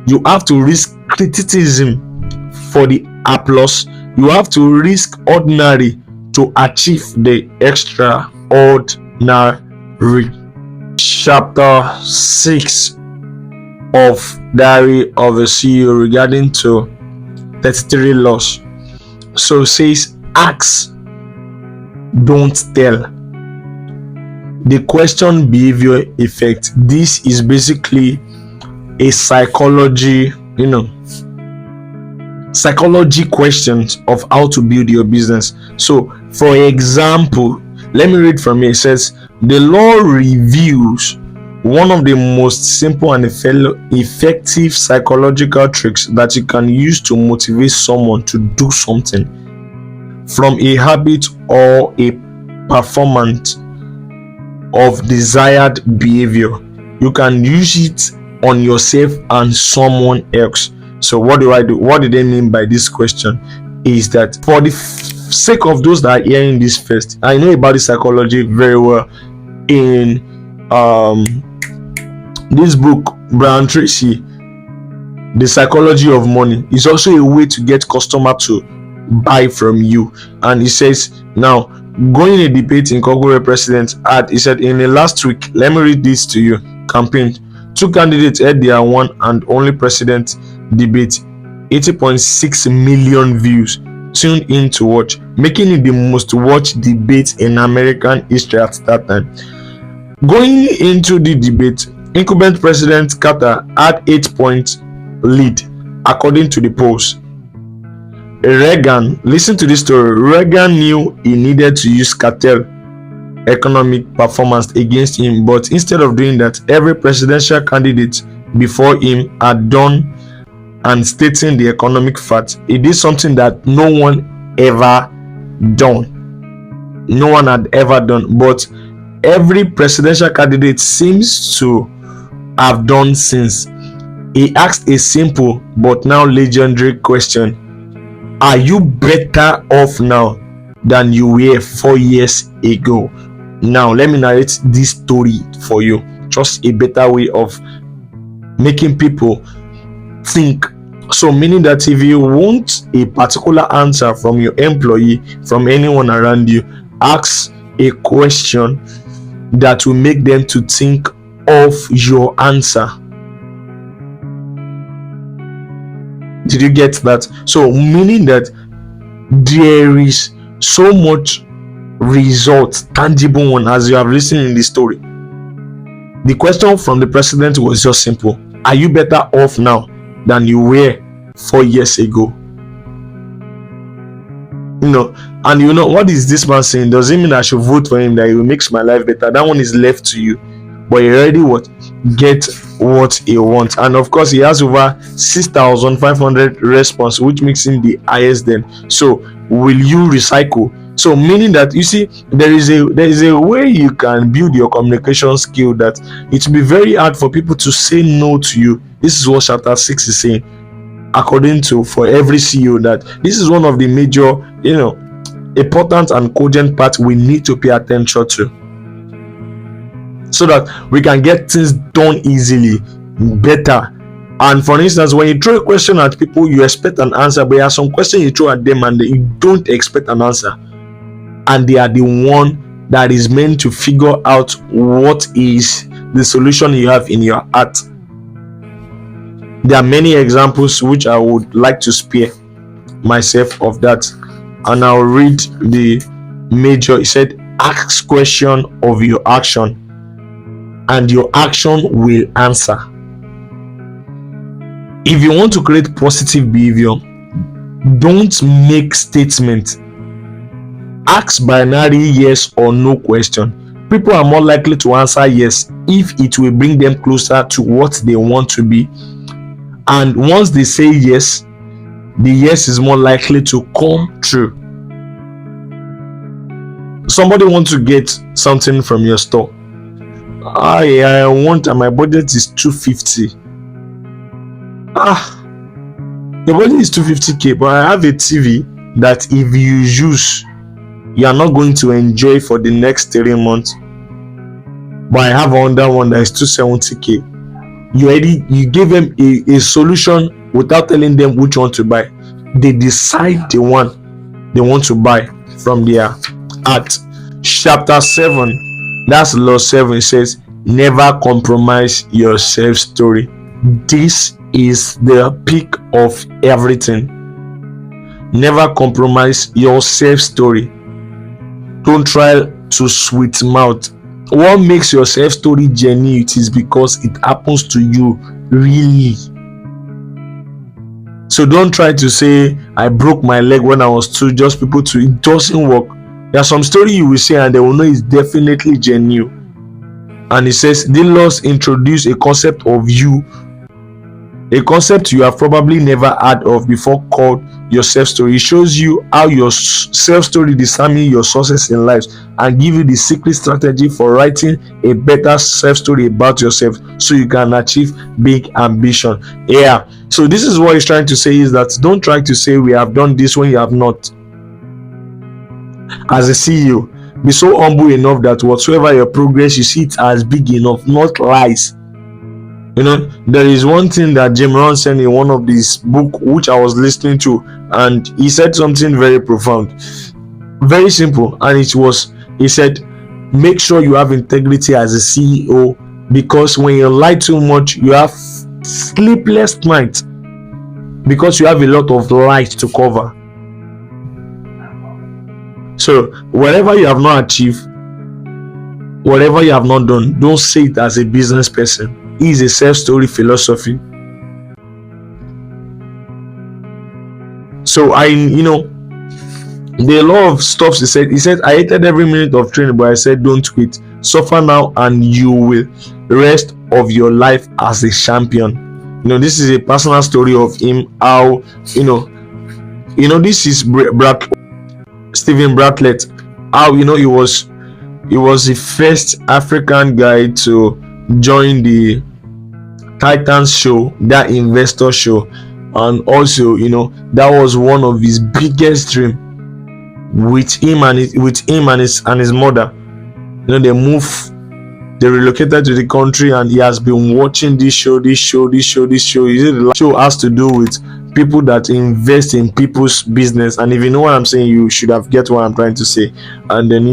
You have to risk criticism for the applause. You have to risk ordinary to achieve the extraordinary. Chapter 6 of Diary of a CEO regarding to 33 laws. So it says, ask, don't tell. The question behavior effect. This is basically a psychology questions of how to build your business. So for example, let me read from here. It says, the law reveals one of the most simple and effective psychological tricks that you can use to motivate someone to do something from a habit or a performance of desired behavior. You can use it on yourself and someone else. So what do I do? What do they mean by this question? Is that for the sake of those that are hearing this first, I know about the psychology very well. In this book, Brian Tracy, The Psychology of Money, is also a way to get customer to buy from you. And he says, now going a debate in Congo president ad, he said, in the last week, let me read this to you, campaign, 2 candidates had their one and only president debate, 80.6 million views tuned in to watch, making it the most watched debate in American history at that time. Going into the debate, incumbent President Carter had 8-point lead according to the polls. Reagan, listen to this story. Reagan knew he needed to use cartel economic performance against him, but instead of doing that, every presidential candidate before him had done and stating the economic facts. He did something that no one ever done. No one had ever done, but every presidential candidate seems to have done since. He asked a simple but now legendary question: are you better off now than you were 4 years ago? Now let me narrate this story for you, just a better way of making people think. So meaning that if you want a particular answer from your employee, from anyone around you, ask a question that will make them to think of your answer. Did you get that? So meaning that there is so much result, tangible one, as you have listened in the story. The question from the president was just simple: are you better off now than you were 4 years ago? And what is this man saying? Does it mean I should vote for him, that he will make my life better? That one is left to you, but he already get what he wants. And of course, he has over 6,500 response, which makes him the highest then. So will you recycle? So meaning that, you see, there is a way you can build your communication skill that it will be very hard for people to say no to you. This is what chapter 6 is saying, according to, for every CEO, that this is one of the major important and cogent parts we need to pay attention to, so that we can get things done easily, better. And for instance, when you throw a question at people, you expect an answer, but there are some questions you throw at them and you don't expect an answer, and they are the one that is meant to figure out what is the solution you have in your heart. There are many examples which I would like to spare myself of that, and I'll read the major. It said, ask question of your action and your action will answer. If you want to create positive behavior, don't make statements. Ask binary yes or no question. People are more likely to answer yes if it will bring them closer to what they want to be. And once they say yes, the yes is more likely to come true. Somebody wants to get something from your store. I want, and my budget is 250. Your budget is 250k, but I have a TV that if you use, you are not going to enjoy for the next 3 months. But I have another one that is 270k. You gave them a solution without telling them which one to buy. They decide the one they want to buy from their heart. Chapter 7, that's law 7, says never compromise your self story. This is the peak of everything. Never compromise your self story. Don't try to sweet mouth. What makes your self story genuine? It is because it happens to you really. So don't try to say I broke my leg when I was 2, just people to, it doesn't work. There's some story you will say and they will know it's definitely genuine. And it says the laws introduce a concept of you, a concept you have probably never heard of before, called your self story. It shows you how your self story determines your success in life and give you the secret strategy for writing a better self story about yourself so you can achieve big ambition. Yeah, so this is what he's trying to say, is that don't try to say we have done this when you have not. As a CEO, be so humble enough that whatsoever your progress, you see it as big enough, not lies. There is one thing that Jim Rohn said in one of these book which I was listening to, and he said something very profound, very simple, and he said, make sure you have integrity as a CEO, because when you lie too much, you have sleepless nights because you have a lot of lies to cover. So whatever you have not achieved, whatever you have not done, don't say it as a business person. It is a self-story philosophy. So the law of stops, he said, I hated every minute of training, but I said, don't quit. Suffer now and you will rest of your life as a champion. This is a personal story of him, how, this is Steven Bartlett, how, he was the first African guy to join the Titans show, that investor show, and also that was one of his biggest dream. With him and his mother, they relocated to the country, and he has been watching this show. The show has to do with people that invest in people's business, and if you know what I'm saying, you should have get what I'm trying to say. And then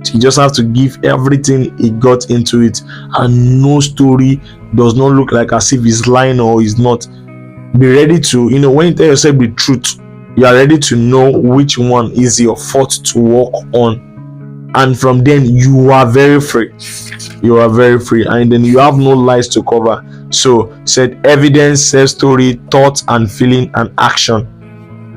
he just have to give everything he got into it, and no story does not look like as if he's lying or he's not. Be ready to, when you tell yourself the truth, you are ready to know which one is your fault to work on, and from then you are very free. And then you have no lies to cover. So said evidence, self story, thought and feeling and action.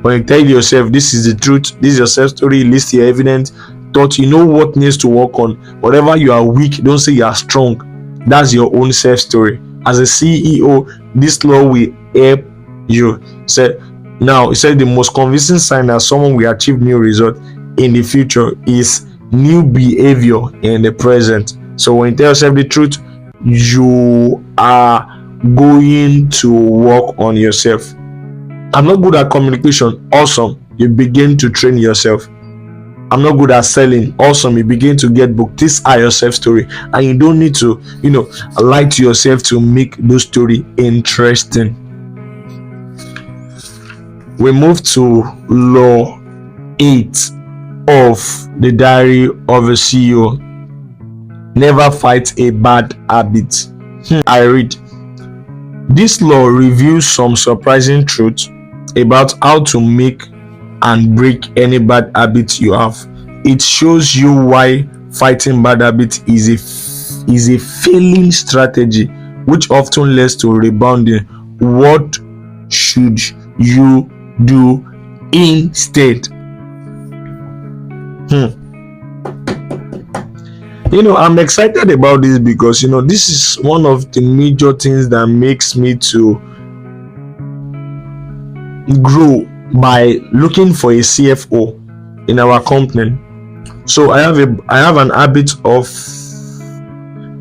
When you tell yourself this is the truth, this is your self story, list your evidence, thought, what needs to work on. Whatever you are weak, don't say you are strong. That's your own self story. As a CEO, this law will help you. Now, he said the most convincing sign that someone will achieve new result in the future is new behavior in the present. So when you tell yourself the truth, you are going to work on yourself. I'm not good at communication. Awesome. You begin to train yourself. I'm not good at selling. Awesome. You begin to get booked. These are your self story, and you don't need to, lie to yourself to make those story interesting. We move to law 8 of the diary of a CEO. Never fight a bad habit. I read. This law reveals some surprising truths about how to make and break any bad habit you have. It shows you why fighting bad habits is a failing strategy, which often leads to rebounding. What should you do instead? I'm excited about this because this is one of the major things that makes me to grow by looking for a CFO in our company. So I have an habit of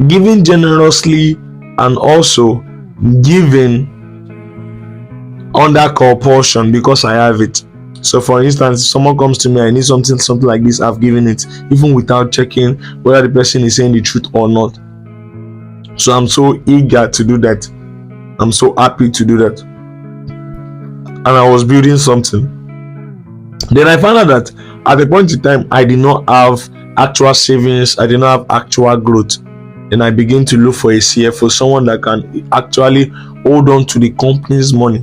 giving generously and also giving under compulsion because I have it. So for instance, if someone comes to me, I need something like this, I've given it even without checking whether the person is saying the truth or not. So I'm so eager to do that. I'm so happy to do that. And I was building something. Then I found out that at the point in time, I did not have actual savings, I did not have actual growth. Then I begin to look for a CFO, someone that can actually hold on to the company's money,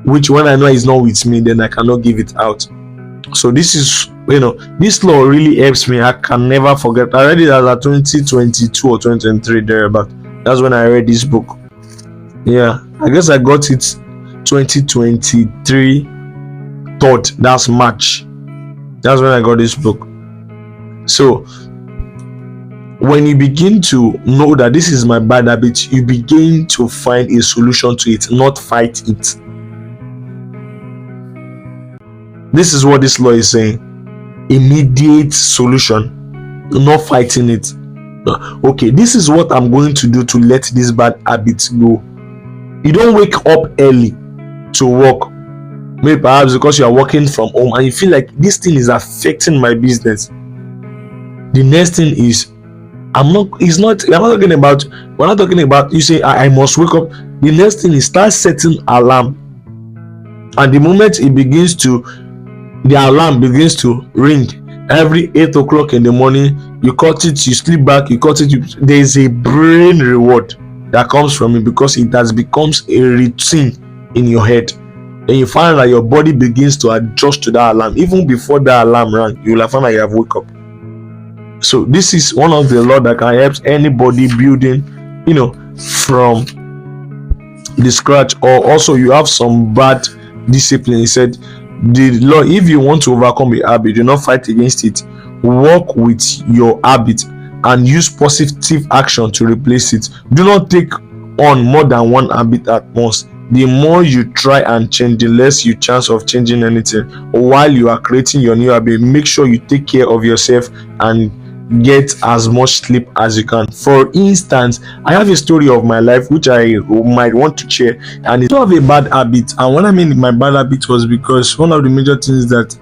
which when I know is not with me, then I cannot give it out. So this is, this law really helps me. I can never forget. I read it as a 2022 or 2023 thereabout. That's when I read this book. Yeah, I guess I got it 2023 thought. That's March. That's when I got this book. So when you begin to know that this is my bad habit, you begin to find a solution to it, not fight it. This is what this law is saying. Immediate solution, not fighting it. Okay, this is what I'm going to do to let this bad habit go. You don't wake up early to work, maybe perhaps because you are working from home and you feel like this thing is affecting my business. The next thing is, we're not talking about you say I must wake up. The next thing is start setting alarm, and the moment the alarm begins to ring every 8 o'clock in the morning, you cut it, you sleep back, there's a brain reward that comes from it, because it has becomes a routine in your head. And you find that your body begins to adjust to that alarm. Even before that alarm rang, you will find that you have woke up. So this is one of the law that can help anybody building, from the scratch. Or also you have some bad discipline. He said the law, if you want to overcome a habit, do not fight against it. Work with your habit and use positive action to replace it. Do not take on more than one habit at once. The more you try and change, the less you chance of changing anything. While you are creating your new habit, make sure you take care of yourself and get as much sleep as you can. For instance, I have a story of my life which I might want to share, and it's not a bad habit. And what I mean my bad habit was because one of the major things that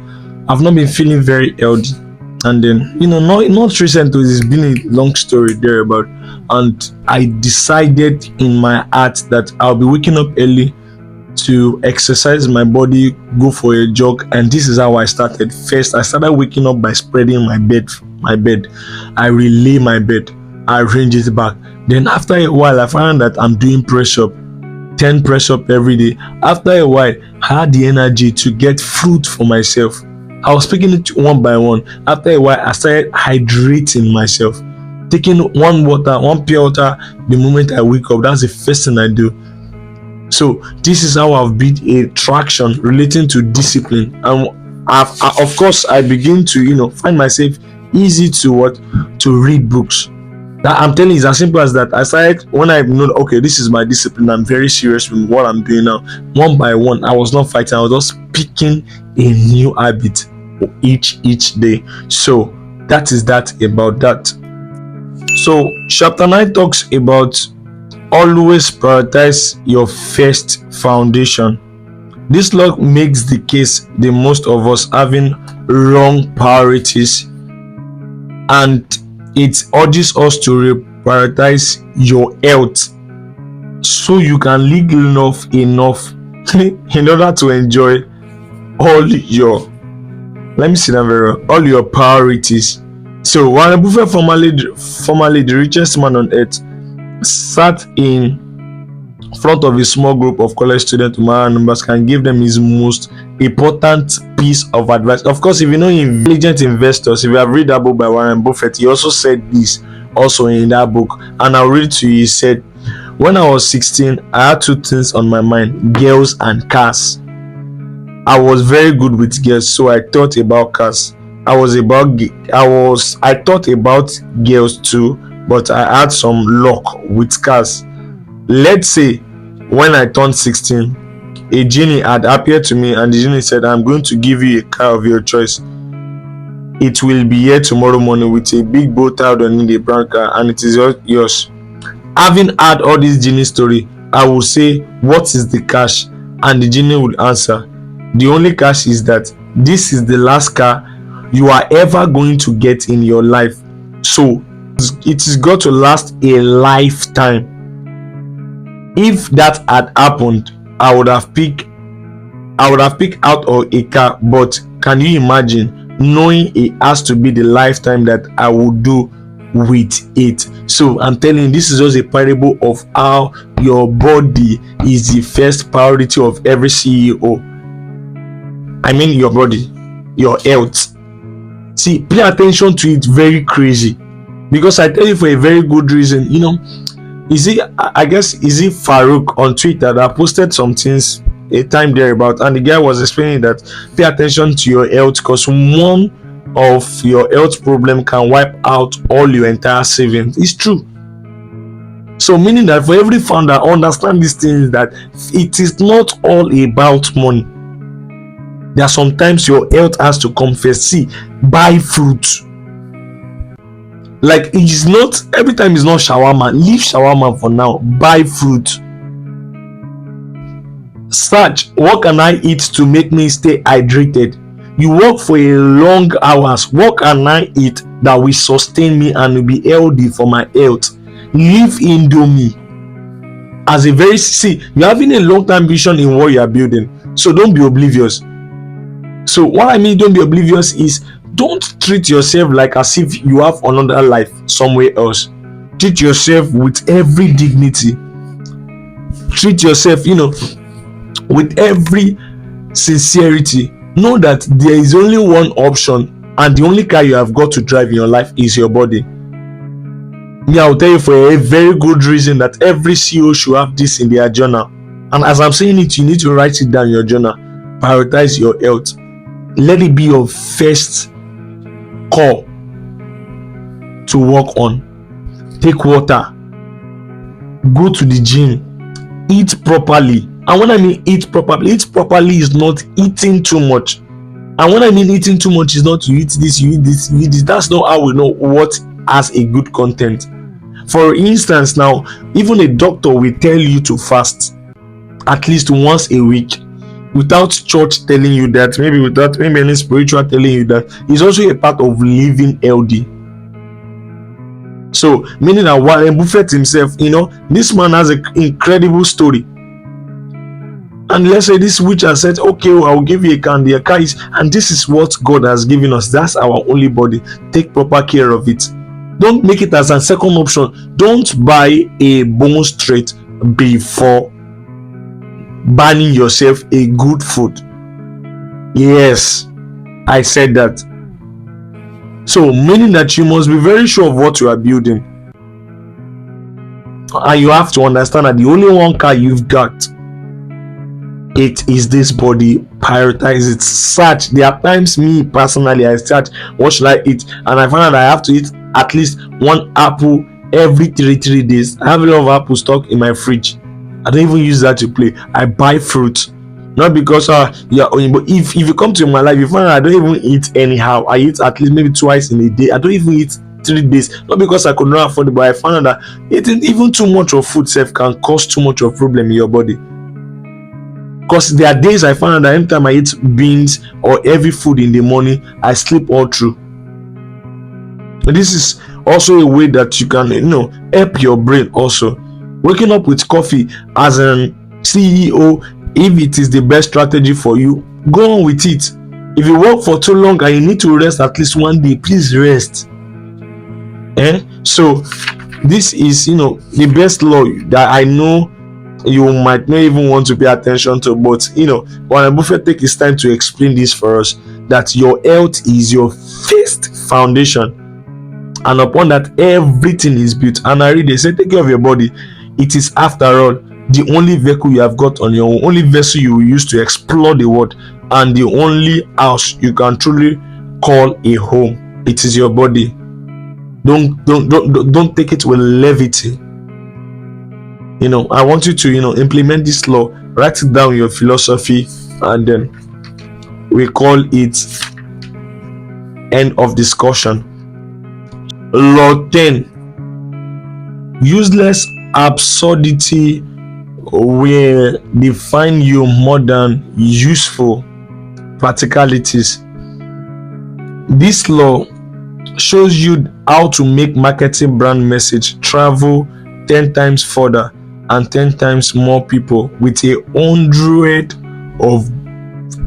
I've not been feeling very healthy, and then not recently, it's been a long story thereabout, and I decided in my heart that I'll be waking up early to exercise my body, go for a jog. And this is how I started. First, I started waking up by spreading my bed. I relay my bed, I arrange it back. Then after a while, I found that I'm doing press up, 10 press up every day. After a while, I had the energy to get fruit for myself. I was picking it one by one. After a while, I started hydrating myself, taking one pure water the moment I wake up. That's the first thing I do. So this is how I've built a traction relating to discipline. And of course I begin to find myself easy to read books. That I'm telling you is as simple as that. I started when I know okay, this is my discipline, I'm very serious with what I'm doing now. One by one, I was not fighting, I was just picking a new habit each day. So that is that about that. So chapter 9 talks about always prioritize your first foundation. This law makes the case the most of us having wrong priorities, and it urges us to prioritize your health so you can live enough in order to enjoy all your all your priorities. So Warren Buffett, formerly the richest man on earth, sat in front of a small group of college students who members can give them his most important piece of advice. Of course, if you know intelligent investors, if you have read that book by Warren Buffett, he also said this also in that book, and I'll read to you. He said, when I was 16, I had two things on my mind: girls and cars. I was very good with girls, so I thought about cars. I thought about girls too, but I had some luck with cars. Let's say when I turned 16, a genie had appeared to me, and the genie said, I'm going to give you a car of your choice. It will be here tomorrow morning with a big bow tied on the brown car, and it is yours. Having heard all this genie story, I will say, what is the cash? And the genie would answer, the only cash is that this is the last car you are ever going to get in your life. So it is got to last a lifetime. If that had happened, I would have picked out of a car. But can you imagine knowing it has to be the lifetime that I will do with it? So I'm telling you, this is just a parable of how your body is the first priority of every CEO. I mean your body, your health. See, pay attention to it very crazy, because I tell you for a very good reason. Is it Farouk on Twitter that posted some things a time there about, and the guy was explaining that pay attention to your health, because one of your health problem can wipe out all your entire savings. It's true. So meaning that for every founder, understand these things, that it is not all about money. There are sometimes your health has to come first. See, buy fruit. Like, it is not every time, it's not shawarma. Leave shawarma for now. Buy fruit. Search, what can I eat to make me stay hydrated? You work for a long hours. What can I eat that will sustain me and will be healthy for my health? Leave Indomie as a very, see, you're having a long-term vision in what you are building. So don't be oblivious. So what I mean, don't be oblivious is, don't treat yourself like as if you have another life somewhere else. Treat yourself with every dignity. Treat yourself, with every sincerity. Know that there is only one option, and the only car you have got to drive in your life is your body. Me, I'll tell you for a very good reason that every CEO should have this in their journal. And as I'm saying it, you need to write it down in your journal. Prioritize your health. Let it be your first call to work on. Take water. Go to the gym. Eat properly. And when I mean eat properly is not eating too much. And when I mean eating too much is not you eat this, you eat this, you eat this. That's not how we know what has a good content. For instance, now, even a doctor will tell you to fast at least once a week, without church telling you that, without any spiritual telling you that. It's also a part of living healthy. So meaning that Warren Buffett himself, this man has an incredible story. And let's say this witch has said, okay, I'll give you a car, and this is what God has given us. That's our only body. Take proper care of it. Don't make it as a second option. Don't buy a bone straight before banning yourself a good food. Yes, I said that. So meaning that you must be very sure of what you are building, and you have to understand that the only one car you've got, it is this body. Prioritize it. Search. There are times, me personally, I search what should I eat, and I find that I have to eat at least one apple every 3 days. I have a lot of apple stock in my fridge. I don't even use that to play. I buy fruit, not because but if you come to my life, you find that I don't even eat anyhow. I eat at least maybe twice in a day. I don't even eat 3 days, not because I could not afford it, but I found that eating even too much of food self can cause too much of problem in your body. Because there are days I find that anytime I eat beans or heavy food in the morning, I sleep all through. And this is also a way that you can help your brain also. Waking up with coffee as a CEO, if it is the best strategy for you, go on with it. If you work for too long and you need to rest at least one day, please rest. So this is the best law that I know you might not even want to pay attention to, but Warren Buffett take his time to explain this for us, that your health is your first foundation, and upon that everything is built. And I read, they say, take care of your body. It is, after all, the only vehicle you have got on your own, only vessel you will use to explore the world, and the only house you can truly call a home. It is your body. Don't take it with levity. I want you to implement this law. Write it down in your philosophy, and then we call it end of discussion. Law 10. Useless absurdity will define you more than useful practicalities. This law shows you how to make marketing brand message travel 10 times further and 10 times more people with 100 of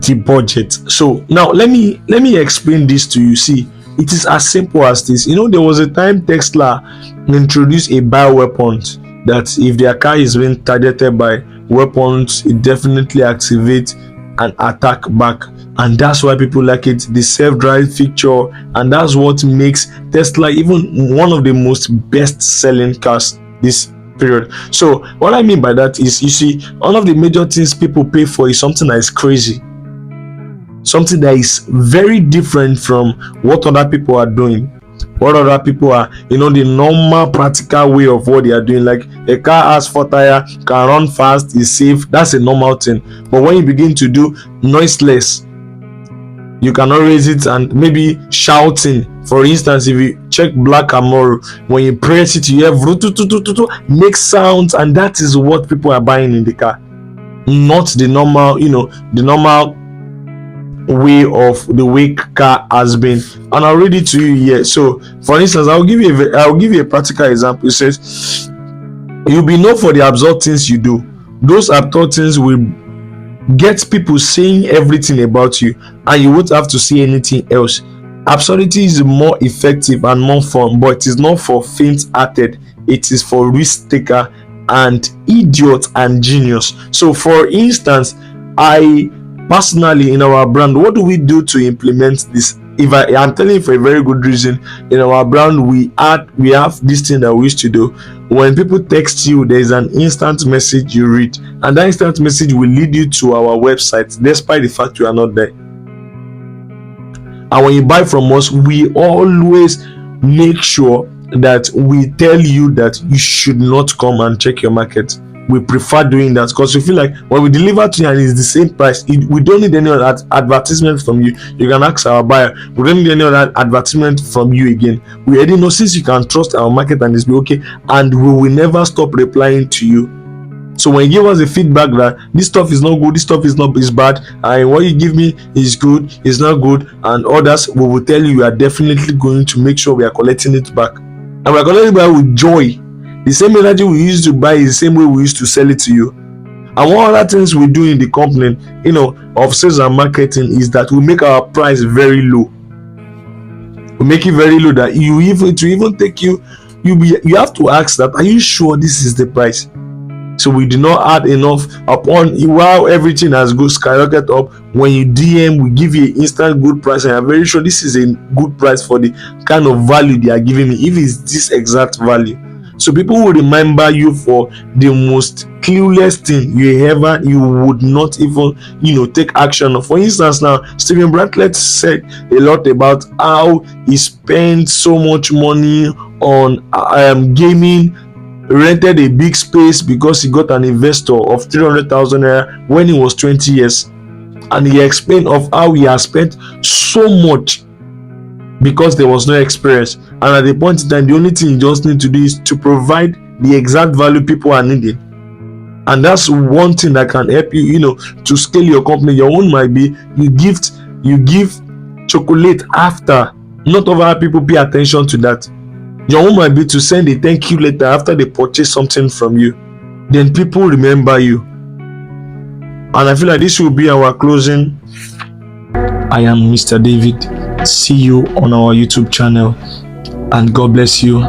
the budget. So now let me explain this to you. See, it is as simple as this. There was a time Tesla introduced a bioweapons that if their car is being targeted by weapons, it definitely activates an attack back, and that's why people like it, the self-drive feature, and that's what makes Tesla even one of the most best-selling cars this period. So what I mean by that is, you see, one of the major things people pay for is something that is crazy, something that is very different from what other people are doing, what other people are, the normal practical way of what they are doing. Like a car has 4 tires, can run fast, is safe, that's a normal thing. But when you begin to do noiseless, you cannot raise it and maybe shouting. For instance, if you check Black Camaro, when you press it, you have make sounds, and that is what people are buying in the car, not the normal, the normal way of the way car has been. And I'll read it to you here. So for instance, I'll give you a practical example. It says, you'll be known for the absurd things you do. Those absurd things will get people saying everything about you, and you won't have to say anything else. Absurdity is more effective and more fun, but it is not for faint-hearted. It is for risk taker and idiot and genius. So for instance, I personally, in our brand, what do we do to implement this? I'm telling you for a very good reason. In our brand, we have this thing that we used to do. When people text you, there is an instant message you read, and that instant message will lead you to our website, despite the fact you are not there. And when you buy from us, we always make sure that we tell you that you should not come and check your market. We prefer doing that because we feel like when we deliver to you and it's the same price, we don't need any other advertisement from you. You can ask our buyer. We don't need any other advertisement from you again. We already know, since you can trust our market and it's be okay, and we will never stop replying to you. So when you give us the feedback that this stuff is not good, this stuff is bad, and what you give me is good, is not good, and others, we will tell you we are definitely going to make sure we are collecting it back, and we are collecting it back with joy. The same energy we used to buy is the same way we used to sell it to you. And one other things we do in the company, of sales and marketing, is that we make our price very low. We make it very low that you have to ask that, are you sure this is the price? So we do not add enough upon while everything has go skyrocket up. When you DM, we give you an instant good price, and I'm very sure this is a good price for the kind of value they are giving me, if it's this exact value. So people will remember you for the most clueless thing you would not even take action on. For instance, now Steven Bartlett said a lot about how he spent so much money on gaming, rented a big space because he got an investor of 300,000 naira when he was 20 years, and he explained of how he has spent so much because there was no experience, and at the point in time, the only thing you just need to do is to provide the exact value people are needing. And that's one thing that can help you, to scale your company. Your own might be you give chocolate after. Not other people pay attention to that. Your own might be to send a thank you letter after they purchase something from you. Then people remember you. And I feel like this will be our closing. I am Mr. David. See you on our YouTube channel, and God bless you.